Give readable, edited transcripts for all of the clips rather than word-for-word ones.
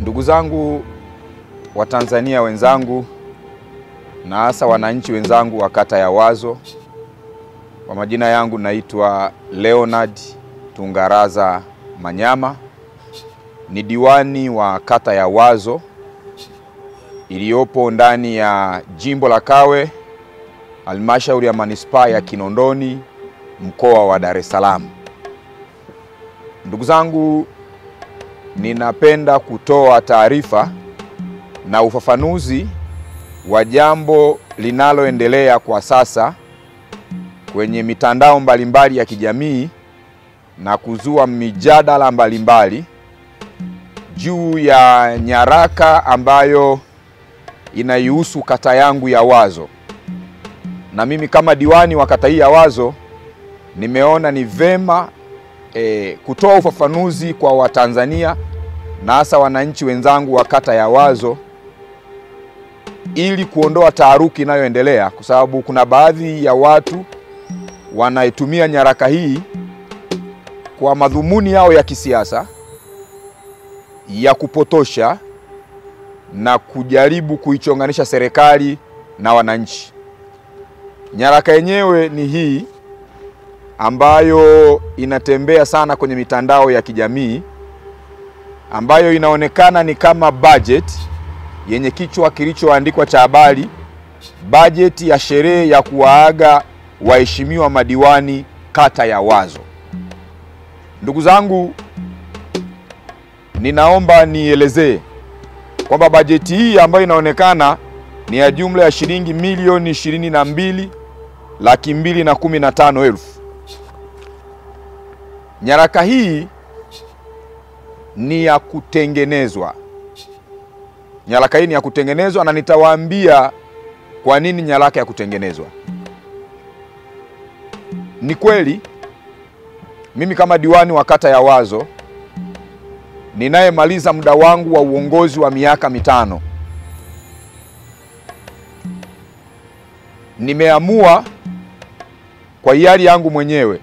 Ndugu zangu wa Tanzania wenzangu na hasa wananchi wenzangu wa kata ya Wazo, kwa majina yangu naitwa Leonard Tungaraza Manyama, ni diwani wa kata ya Wazo iliyopo ndani ya jimbo la Kawe, halmashauri ya manispaa ya Kinondoni, mkoa wa Dar es Salaam. Ndugu zangu, ninapenda kutoa taarifa na ufafanuzi wa jambo linaloendelea kwa sasa kwenye mitandao mbalimbali ya kijamii na kuzua mijadala mbalimbali juu ya nyaraka ambayo inaihusu kata yangu ya Wazo. Na mimi kama diwani wa kata hii ya Wazo nimeona ni vema kutoa ufafanuzi kwa Watanzania na hasa wananchi wenzangu wa kata ya Wazo ili kuondoa taharuki inayoendelea, kwa sababu kuna baadhi ya watu wanaitumia nyaraka hii kwa madhumuni yao ya kisiasa, ya kupotosha na kujaribu kuichonganisha serikali na wananchi. Nyaraka yenyewe ni hii ambayo inatembea sana kwenye mitandao ya kijamii, ambayo inaonekana ni kama budget yenye kichwa kilichoandikwa cha habari, budget ya sherehe ya kuwaaga waheshimiwa madiwani kata ya Wazo. Ndugu zangu, ninaomba nielezee kwamba bajeti hii ambayo inaonekana ni ya jumla ya shilingi milioni 22,215,000. Nyaraka hii ni ya kutengenezwa. Nyaraka hii ni ya kutengenezwa, na nitawaambia kwa nini nyaraka ya kutengenezwa. Ni kweli mimi kama diwani wa kata ya Wazo ninayemaliza muda wangu wa uongozi wa miaka 5, nimeamua kwa hiari yangu mwenyewe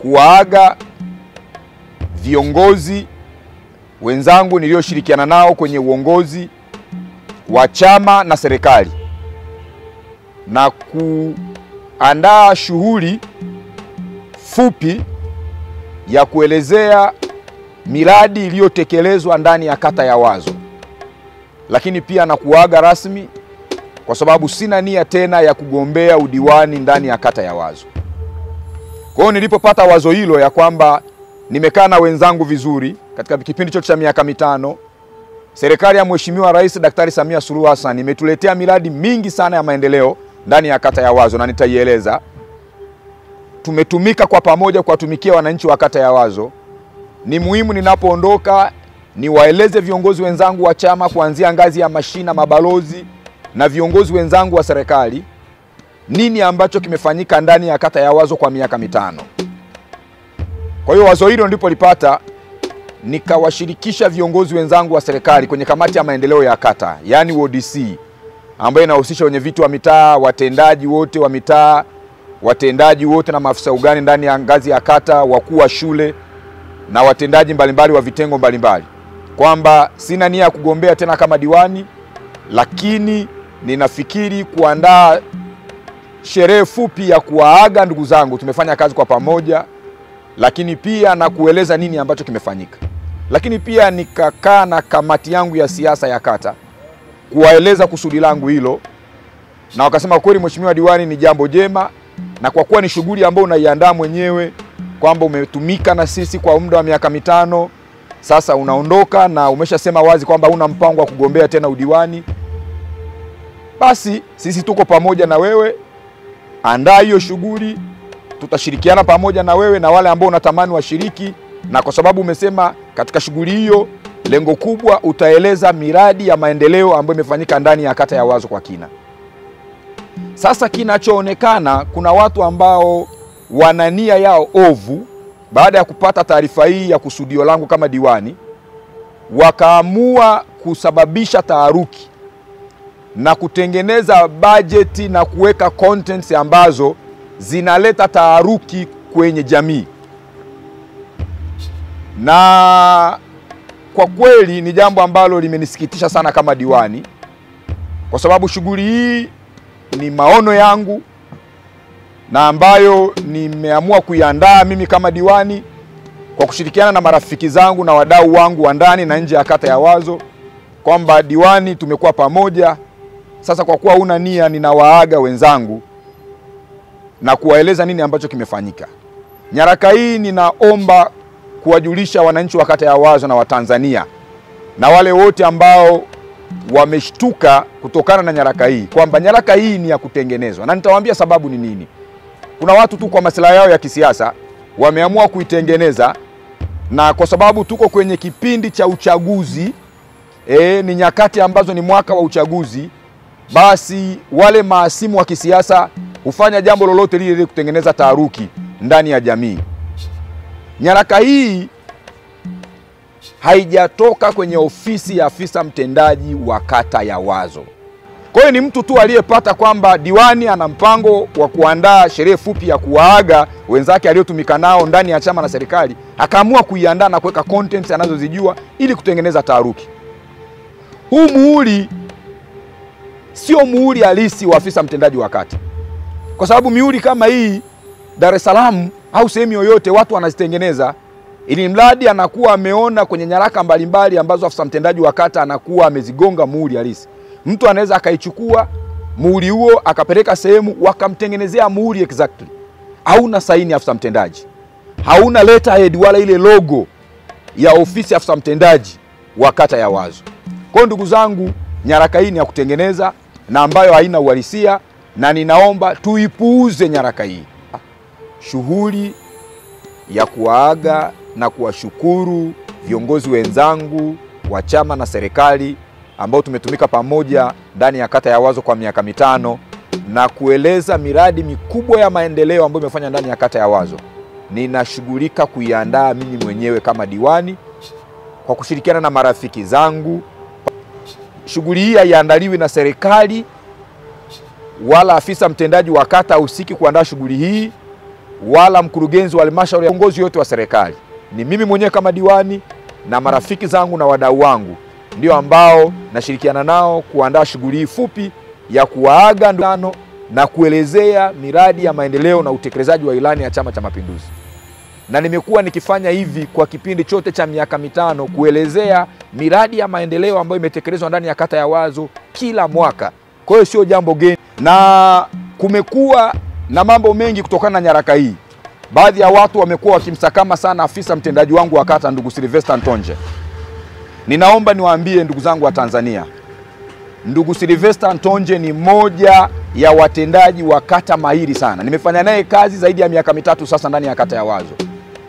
kuwaaga viongozi wenzangu nilioshirikiana nao kwenye uongozi wa chama na serikali, na kuandaa shughuli fupi ya kuelezea miradi iliyotekelezwa ndani ya kata ya Wazo, lakini pia na kuaga rasmi, kwa sababu sina nia tena ya kugombea udiwani ndani ya kata ya Wazo. Kwa hiyo nilipopata wazo hilo ya kwamba nimekaa na wenzangu vizuri katika kipindi chote cha miaka 5, serikali ya Mheshimiwa Rais Daktari Samia Suluhu Hassan imetuletea miradi mingi sana ya maendeleo ndani ya kata ya Wazo, na nitaieleza. Tumetumika kwa pamoja kuwatumikia wananchi wa kata ya Wazo. Ni muhimu ninapoondoka niwaeleze viongozi wenzangu wa chama kuanzia ngazi ya mashina, mabalozi na viongozi wenzangu wa serikali nini ambacho kimefanyika ndani ya kata ya Wazo kwa miaka 5. Kwa hiyo wazo hilo ndipo lipata nikawashirikisha viongozi wenzangu wa serikali kwenye kamati ya maendeleo ya kata, yani WDC, ambayo inahusisha wenye viti wa mitaa, watendaji wote wa mitaa, watendaji wote na maafisa ugani ndani ya ngazi ya kata, wakuu wa shule na watendaji mbalimbali wa vitengo mbalimbali, kwamba sina nia ya kugombea tena kama diwani, lakini ninafikiri kuandaa sherehe fupi ya kuwaaga ndugu zangu. Tumefanya kazi kwa pamoja, lakini pia na kueleza nini ambacho kimefanyika. Lakini pia nikakaa na kamati yangu ya siasa ya kata kuwaeleza kusudi langu hilo, na wakasema kweli mheshimiwa diwani, ni jambo jema, na kwa kuwa ni shughuli ambayo unaiandaa mwenyewe, kwamba umetumika na sisi kwa muda wa miaka 5, sasa unaondoka na umeshasema wazi kwamba huna mpango wa kugombea tena udiwani, basi sisi tuko pamoja na wewe, andaa hiyo shughuli, tutashirikiana pamoja na wewe na wale ambao unatamani washiriki. Na kwa sababu umesema katika shughuli hiyo lengo kubwa utaeleza miradi ya maendeleo ambayo imefanyika ndani ya kata ya Wazo kwa kina. Sasa kinachoonekana, kuna watu ambao wana nia yao ovu baada ya kupata taarifa hii ya kusudio langu kama diwani, wakaamua kusababisha taharuki na kutengeneza bajeti na kuweka contents ambazo zinaleta taharuki kwenye jamii. Na kwa kweli ni jambo ambalo limenisikitisha sana kama diwani, kwa sababu shughuli hii ni maono yangu na ambayo nimeamua kuiandaa mimi kama diwani kwa kushirikiana na marafiki zangu na wadau wangu wa ndani na nje ya kata ya Wazo, kwamba diwani tumekuwa pamoja. Sasa kwa kuwa una nia, ninawaaga wenzangu na kuwaeleza nini ambacho kimefanyika. Nyaraka hii ninaomba kuwajulisha wananchi wa kata ya Wazo na Watanzania na wale wote ambao wameshtuka kutokana na nyaraka hii, kwamba nyaraka hii ni ya kutengenezwa, na nitawaambia sababu ni nini. Kuna watu tu kwa maslahi yao ya kisiasa wameamua kuitengeneza, na kwa sababu tuko kwenye kipindi cha uchaguzi, ni nyakati ambazo ni mwaka wa uchaguzi, basi wale maasimu wa kisiasa hufanya jambo lolote lile ili kutengeneza taharuki ndani ya jamii. Nyaraka hii haijatoka kwenye ofisi ya afisa mtendaji wa kata ya Wazo. Kwa hiyo ni mtu tu aliyepata kwamba diwani ana mpango wa kuandaa sherehe fupi ya kuwaaga wenzake aliotumika nao ndani ya chama na serikali, akaamua kuiandaa na kuweka contents anazozijua ili kutengeneza taharuki. Huu muhuri sio muhuri halisi wa afisa mtendaji wa kata, kwa sababu mihuri kama hii Dar es Salaam au sehemu yoyote watu wanazitengeneza, ili mradi anakuwa ameona kwenye nyaraka mbalimbali ambazo afisa mtendaji wa kata anakuwa amezigonga muhuri halisi. Mtu anaweza akaichukua muhuri huo akapeleka sehemu wakamtengenezea muhuri exactly. Hauna saini afisa mtendaji, hauna letterhead wala ile logo ya ofisi afisa mtendaji wa kata ya Wazo. Kwa ndugu zangu, nyaraka hii ni ya kutengeneza na ambayo haina uhalisia, na ninaomba tuipuuze nyaraka hii. Shughuli ya kuwaaga na kuwashukuru viongozi wenzangu wa chama na serikali ambao tumetumika pamoja ndani ya kata ya Wazo kwa miaka 5 na kueleza miradi mikubwa ya maendeleo ambayo imefanya ndani ya kata ya Wazo, ninashughulika kuiandaa mimi mwenyewe kama diwani kwa kushirikiana na marafiki zangu. Shughuli hii haiandaliwi na serikali wala afisa mtendaji wa kata husiki kuandaa shughuli hii, wala mkurugenzi wa halmashauri ya uongozi yote wa serikali. Ni mimi mwenyewe kama diwani na marafiki zangu na wadau wangu ndio ambao nashirikiana nao kuandaa shughuli hii fupi ya kuwaaga ndano na kuelezea miradi ya maendeleo na utekelezaji wa ilani ya Chama cha Mapinduzi. Na nimekuwa nikifanya hivi kwa kipindi chote cha miaka 5, kuelezea miradi ya maendeleo ambayo imetekelezwa ndani ya kata ya Wazo kila mwaka. Kwa hiyo sio jambo geni, na kumekuwa na mambo mengi kutokana na nyaraka hii. Baadhi ya watu wamekuwa wakimsakama sana afisa mtendaji wangu wa kata, ndugu Sylvester Ntonje. Ninaomba niwaambie ndugu zangu wa Tanzania, ndugu Sylvester Ntonje ni moja ya watendaji wa kata mahiri sana. Nimefanya naye kazi zaidi ya miaka 3 sasa ndani ya kata ya Wazo.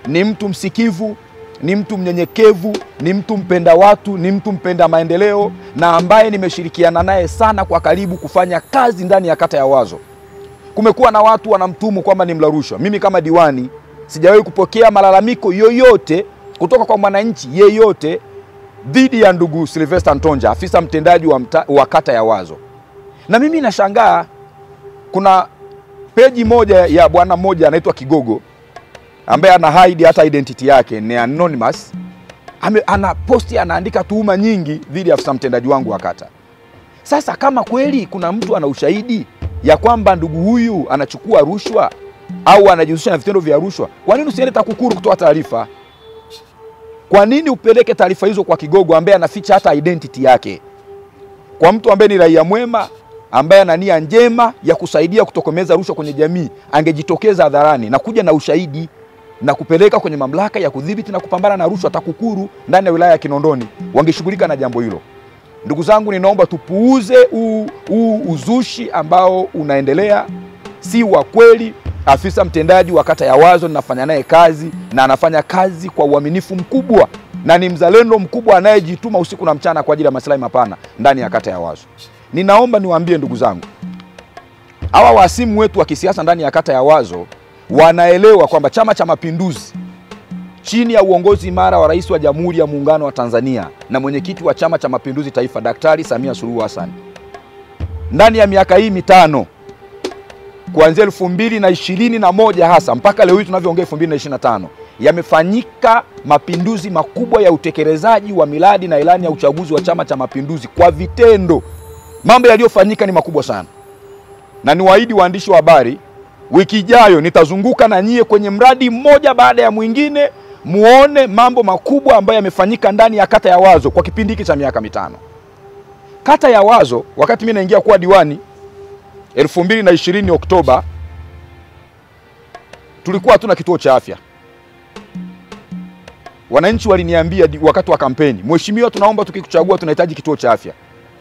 Ni mtu msikivu, ni mtu mnyenyekevu, ni mtu mpenda watu, ni mtu mpenda maendeleo, na ambaye nimeshirikiana naye sana kwa karibu kufanya kazi ndani ya kata ya Wazo. Kumekuwa na watu wanamtumu kwamba ni mla rushwa. Mimi kama diwani sijawahi kupokea malalamiko yoyote kutoka kwa mwananchi yeyote dhidi ya ndugu Sylvester Ntonje, afisa mtendaji wa kata ya Wazo. Na mimi nashangaa, kuna peji moja ya bwana mmoja anaitwa Kigogo ambaye ana hide hata identity yake, ni anonymous. Ana posti, anaandika tuhuma nyingi dhidi ya afisa mtendaji wangu wa kata. Sasa kama kweli kuna mtu ana ushahidi ya kwamba ndugu huyu anachukua rushwa au anajihusisha na vitendo vya rushwa, kwa nini usiende TAKUKURU kutoa taarifa? Kwa nini upeleke taarifa hizo kwa Kigogo ambaye anaficha hata identity yake? Kwa mtu ambaye ni raia mwema, ambaye ana nia njema ya kusaidia kutokomeza rushwa kwenye jamii, angejitokeza hadharani na kuja na ushahidi na kupeleka kwenye mamlaka ya kudhibiti na kupambana na rushwa TAKUKURU ndani ya wilaya ya Kinondoni, wangeshughulika na jambo hilo. Ndugu zangu, ninaomba tupuuze uzushi ambao unaendelea, si wa kweli. Afisa mtendaji wa kata ya Wazo ninafanya naye kazi na anafanya kazi kwa uaminifu mkubwa na ni mzalendo mkubwa anayejituma usiku na mchana kwa ajili ya maslahi mapana ndani ya kata ya Wazo. Ninaomba niwaambie ndugu zangu, hawa wasimu wetu wa kisiasa ndani ya kata ya Wazo wanaelewa kwamba Chama cha Mapinduzi chini ya uongozi imara wa Rais wa Jamhuri ya Muungano wa Tanzania na mwenyekiti wa Chama cha Mapinduzi Taifa, Daktari Samia Suluhu Hassan, ndani ya miaka hii 5 kuanzia 2021 hasa mpaka leo hii tunavyoongea 2025, yamefanyika mapinduzi makubwa ya utekelezaji wa miradi na ilani ya uchaguzi wa Chama cha Mapinduzi kwa vitendo. Mambo yaliyofanyika ni makubwa sana. Na niwaahidi waandishi wa habari, wiki ijayo nitazunguka na nyie kwenye mradi mmoja baada ya mwingine, muone mambo makubwa ambayo yamefanyika ndani ya kata ya Wazo kwa kipindi hiki cha miaka 5. Kata ya Wazo, wakati mimi naingia kuwa diwani 2020 Oktoba, tulikuwa hatuna kituo cha afya. Wananchi waliniambia wakati wa kampeni, mheshimiwa, tunaomba tukikuchagua tunahitaji kituo cha afya.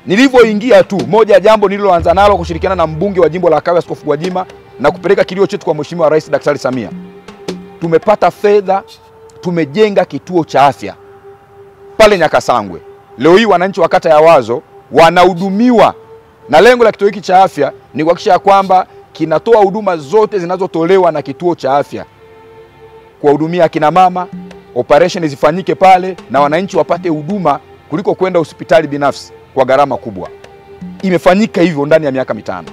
Nilivyoingia tu, moja ya jambo nililoanza nalo kushirikiana na mbunge wa jimbo la Kawe Askofu Gwajima na kupeleka kilio chetu kwa mheshimiwa Rais Daktari Samia, tumepata fedha, tumejenga kituo cha afya pale Nyakasangwe. Leo hii wananchi wa kata ya Wazo wanahudumiwa, na lengo la kituo hiki cha afya ni kuhakikisha kwamba kinatoa huduma zote zinazotolewa na kituo cha afya, kuwahudumia akina mama, operation zifanyike pale na wananchi wapate huduma kuliko kwenda hospitali binafsi kwa gharama kubwa. Imefanyika hivyo ndani ya miaka 5.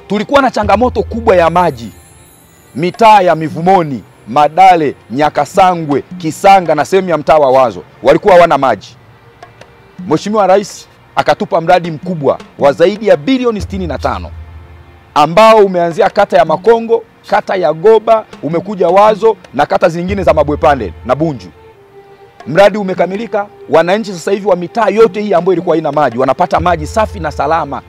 Tulikuwa na changamoto kubwa ya maji. Mitaa ya Mivumoni, Madale, Nyakasangwe, Kisanga na sehemu ya mtaa wa Wazo walikuwa hawana maji. Mheshimiwa Rais akatupa mradi mkubwa wa zaidi ya bilioni 65 ambao umeanzia kata ya Makongo, kata ya Goba, umekuja Wazo na kata zingine za Mabwepande na Bunju. Mradi umekamilika, wananchi sasa hivi wa mitaa yote hii ambayo ilikuwa haina maji wanapata maji safi na salama.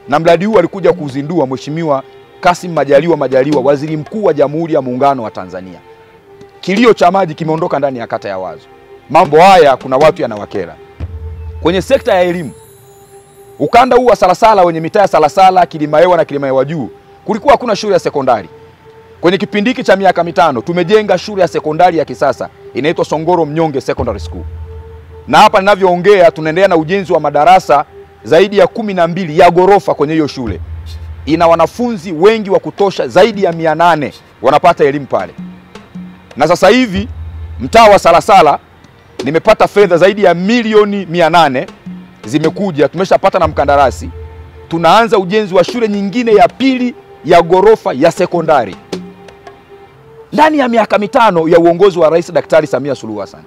Na mradi huu alikuja kuzindua Mheshimiwa Kassim Majaliwa, Waziri Mkuu wa Jamhuri ya Muungano wa Tanzania. Kilio cha maji kimeondoka ndani ya kata ya Wazo. Mambo haya kuna watu yanawakera. Kwenye sekta ya elimu, ukanda huu wa Salasala wenye mitaa ya Salasala, Kilimahewa na Kilimahewa Juu, kulikuwa hakuna shule ya sekondari. Kwenye kipindi hiki cha miaka 5 tumejenga shule ya sekondari ya kisasa inaitwa Songoro Mnyonge Secondary School. Na hapa ninavyoongea tunaendelea na ujenzi wa madarasa zaidi ya 12 ya ghorofa kwenye hiyo shule. Ina wanafunzi wengi wa kutosha, zaidi ya 800 wanapata elimu pale. Na sasa hivi mtaa wa Salasala nimepata fedha zaidi ya milioni 800 zimekuja, tumeshapata na mkandarasi. Tunaanza ujenzi wa shule nyingine ya pili ya ghorofa ya sekondari ndani ya miaka 5 ya uongozi wa Rais Daktari Samia Suluhu Hassan.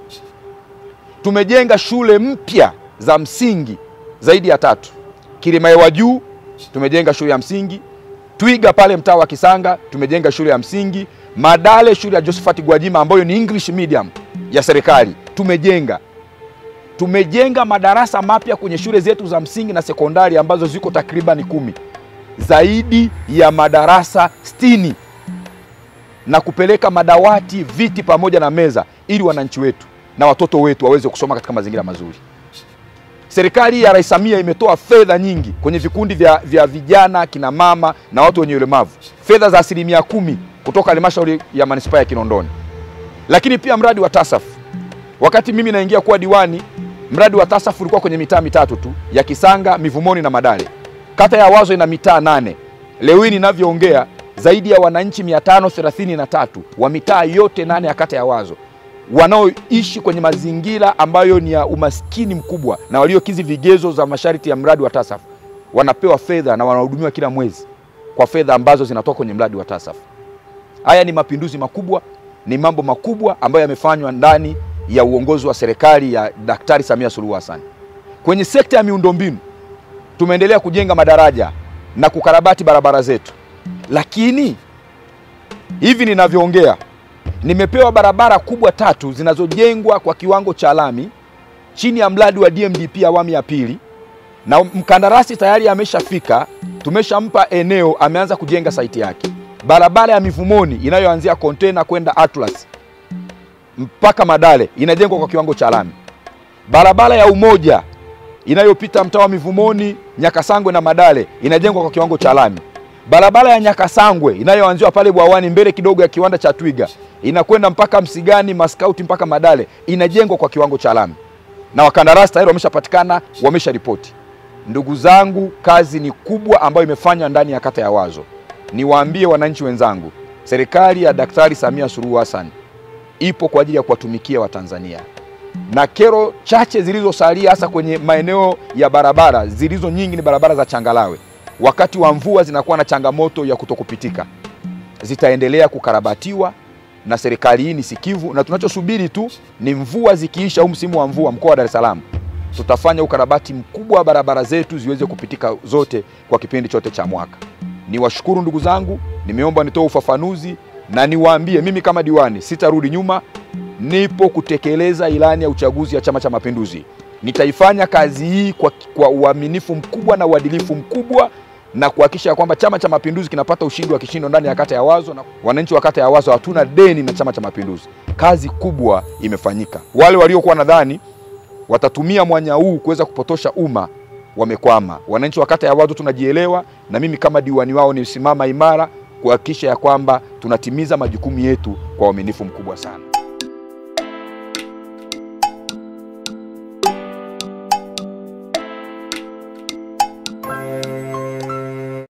Tumejenga shule mpya za msingi zaidi ya 3. Kilimahewa Juu tumejenga shule ya msingi, Twiga pale mtaa wa Kisanga tumejenga shule ya msingi, Madale shule ya Josephat Gwajima ambayo ni English medium ya serikali tumejenga madarasa mapya kwenye shule zetu za msingi na sekondari ambazo ziko takriban 10. Zaidi ya madarasa 60 na kupeleka madawati, viti pamoja na meza ili wananchi wetu na watoto wetu waweze kusoma katika mazingira mazuri. Serikali ya Rais Samia imetoa fedha nyingi kwenye vikundi vya vijana, kina mama na watu wenye ulemavu. Fedha za 10% kutoka halmashauri ya manispaa ya Kinondoni. Lakini pia mradi wa TASAF. Wakati mimi naingia kuwa diwani, mradi wa TASAF ulikuwa kwenye mitaa 3 tu ya Kisanga, Mivumoni na Madale. Kata ya Wazo ina mitaa 8. Leo hii ninavyoongea zaidi ya wananchi 533 wa mitaa yote 8 ya kata ya Wazo wanaoishi kwenye mazingira ambayo ni ya umaskini mkubwa na waliokizi vigezo za masharti ya mradi wa TASAF wanapewa fedha na wanahudumiwa kila mwezi kwa fedha ambazo zinatoka kwenye mradi wa TASAF. Haya ni mapinduzi makubwa, ni mambo makubwa ambayo yamefanywa ndani ya uongozi wa serikali ya Daktari Samia Suluhu Hassan. Kwenye sekta ya miundombinu tumeendelea kujenga madaraja na kukarabati barabara zetu. Lakini hivi ninavyoongea nimepewa barabara kubwa 3 zinazojengwa kwa kiwango cha lami chini ya mradi wa DMDP awamu ya 2, na mkandarasi tayari ameshafika, tumeshampa eneo, ameanza kujenga site yake. Barabara ya Mivumoni inayoanzia container kwenda Atlas mpaka Madale inajengwa kwa kiwango cha lami. Barabara ya Umoja inayopita mtaa wa Mivumoni, Nyakasangwe na Madale inajengwa kwa kiwango cha lami. Barabara ya Nyakasangwe inayoanzia pale Bwawani mbele kidogo ya kiwanda cha Twiga inakwenda mpaka Msigani, Maskauti mpaka Madale inajengwa kwa kiwango cha lami. Na wakandarasi tayari wameshapatikana, wamesharipoti. Ndugu zangu, kazi ni kubwa ambayo imefanywa ndani ya kata ya Wazo. Niwaambie wananchi wenzangu, serikali ya Daktari Samia Suluhu Hassan ipo kwa ajili ya kuwatumikia Watanzania. Na kero chache zilizosalia hasa kwenye maeneo ya barabara, zilizo nyingi ni barabara za changalawe. Wakati wa mvua zinakuwa na changamoto ya kutokupitika. Zitaendelea kukarabatiwa na serikali hii ni sikivu, na tunachosubiri tu ni mvua zikiisha, au msimu wa mvua mkoa wa Dar es Salaam, tutafanya ukarabati mkubwa wa barabara zetu ziweze kupitika zote kwa kipindi chote cha mwaka. Niwashukuru ndugu zangu, nimeomba nitoe ufafanuzi na niwaambie mimi kama diwani sitarudi nyuma, nipo kutekeleza ilani ya uchaguzi ya Chama cha Mapinduzi. Nitaifanya kazi hii kwa uaminifu mkubwa na uadilifu mkubwa, na kuhakikisha kwamba Chama cha Mapinduzi kinapata ushindi wa kishindo ndani ya kata ya Wazo, na wananchi wa kata ya Wazo hatuna deni na Chama cha Mapinduzi. Kazi kubwa imefanyika. Wale waliokuwa nadhani watatumia mwanya huu kuweza kupotosha umma wamekwama. Wananchi wa kata ya Wazo tunajielewa, na mimi kama diwani wao nisimama imara kuhakikisha ya kwamba tunatimiza majukumu yetu kwa uaminifu mkubwa sana.